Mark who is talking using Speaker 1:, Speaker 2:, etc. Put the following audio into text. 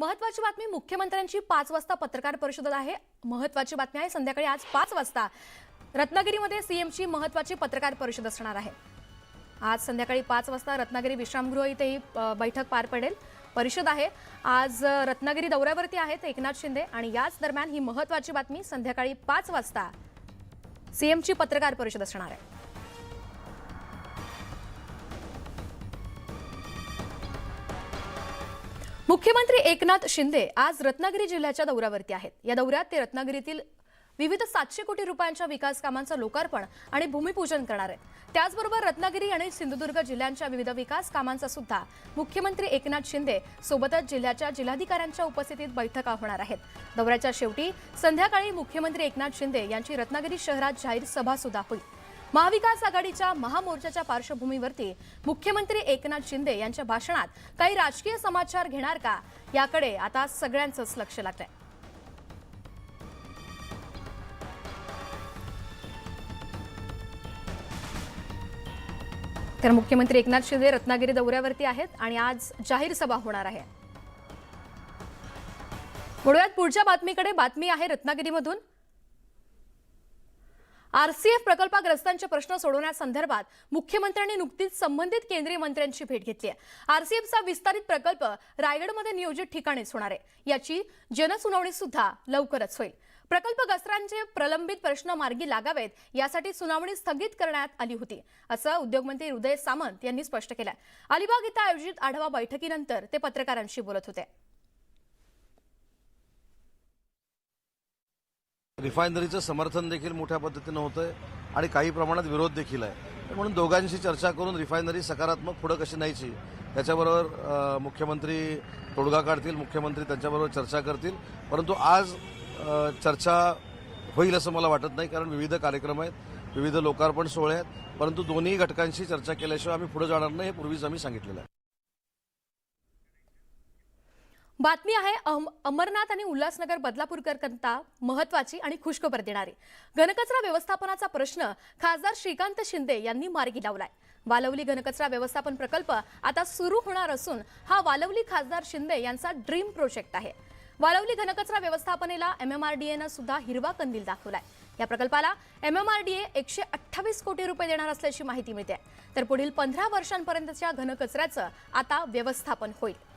Speaker 1: महत्त्वाची बातमी, मुख्यमंत्र्यांची 5 वाजता पत्रकार परिषद आहे। महत्त्वाची बातमी आहे, संध्याकाळी आज 5 वाजता रत्नागिरीमध्ये सीएमची महत्त्वाची पत्रकार परिषद असणार आहे। आज संध्याकाळी 5 वाजता रत्नागिरी विश्रामगृह इथे ही बैठक पार पडेल। परिषद आहे। आज रत्नागिरी दौऱ्यावरती आहेत एकनाथ शिंदे आणि याच दरम्यान ही महत्त्वाची बातमी, संध्याकाळी 5 वाजता सीएमची पत्रकार परिषद असणार आहे। मुख्यमंत्री एकनाथ शिंदे आज रत्नागिरी जिल्ह्याच्या दौऱ्यावरती आहेत। या दौऱ्यात ते रत्नागिरीतील विविध 700 कोटी रुपयांच्या विकास कामांचं लोकार्पण आणि भूमिपूजन करणार आहेत। त्याचबरोबर रत्नागिरी आणि सिंधुदुर्ग जिल्ह्यांच्या विविध विकास कामांचा सुद्धा मुख्यमंत्री एकनाथ शिंदे सोबतच जिल्ह्याच्या जिल्हाधिकाऱ्यांच्या उपस्थितीत बैठका होणार आहेत। दौऱ्याच्या शेवटी संध्याकाळी मुख्यमंत्री एकनाथ शिंदे यांची रत्नागिरी शहरात जाहीर सभा सुद्धा होईल। महाविकास आघाडीच्या महामोर्चाच्या पार्श्वभूमीवरती मुख्यमंत्री एकनाथ शिंदे यांच्या भाषणात काही राजकीय समाचार घेणार का, याकडे आता सगळ्यांचंच लक्ष लागलंय। तर मुख्यमंत्री एकनाथ शिंदे रत्नागिरी दौऱ्यावरती आहेत आणि आज जाहीर सभा होणार आहे। वळूयात पुढच्या बातमीकडे। बातमी आहे रत्नागिरीमधून। आरसीएफ प्रकल्पग्रस्तांचे प्रश्न सोडवण्यासंदर्भात मुख्यमंत्र्यांनी नुकतीच संबंधित केंद्रीय मंत्र्यांची भेट घेतली आहे। आरसीएफचा विस्तारित प्रकल्प रायगडमध्ये नियोजित ठिकाणीच होणार आहे। याची जनसुनावणी सुद्धा लवकरच होईल। प्रकल्पग्रस्तांचे प्रलंबित प्रश्न मार्गी लागावेत यासाठी सुनावणी स्थगित करण्यात आली होती, असं उद्योगमंत्री उदय सामंत यांनी स्पष्ट केलं। अलिबाग इथं आयोजित आढावा बैठकीनंतर ते पत्रकारांशी बोलत होते।
Speaker 2: रिफायनरीचं समर्थन देखील मोठ्या पद्धतीने होतंय आणि काही प्रमाणात विरोध देखील आहे। म्हणून दोघांशी चर्चा करून रिफायनरी सकारात्मक पुढे कशी न्यायची त्याच्याबरोबर मुख्यमंत्री तोडगा काढतील, मुख्यमंत्री त्यांच्याबरोबर चर्चा करतील। परंतु आज चर्चा होईल असं मला वाटत नाही, कारण विविध कार्यक्रम आहेत, विविध लोकार्पण सोहळे आहेत। परंतु दोन्ही घटकांशी चर्चा केल्याशिवाय आम्ही पुढे जाणार नाही, हे पूर्वीच आम्ही सांगितलेलं आहे।
Speaker 1: बातमी आहे अमरनाथ आणि उल्हासनगर बदलापूरकरता महत्त्वाची आणि खुशखबर देणारी। घनकचरा व्यवस्थापनाचा प्रश्न खासदार श्रीकांत शिंदे यांनी मार्गी लावलाय। वालवली घनकचरा व्यवस्थापन प्रकल्प आता सुरू होणार असून हा वालवली खासदार शिंदे यांचा ड्रीम प्रोजेक्ट आहे। वालवली घनकचरा व्यवस्थापनेला एमएमआरडीएनं सुद्धा हिरवा कंदील दाखवलाय। या प्रकल्पाला एमएमआरडीए 128 कोटी रुपये देणार असल्याची माहिती मिळते। तर पुढील 15 वर्षांपर्यंतच्या घनकचऱ्याचं आता व्यवस्थापन होईल।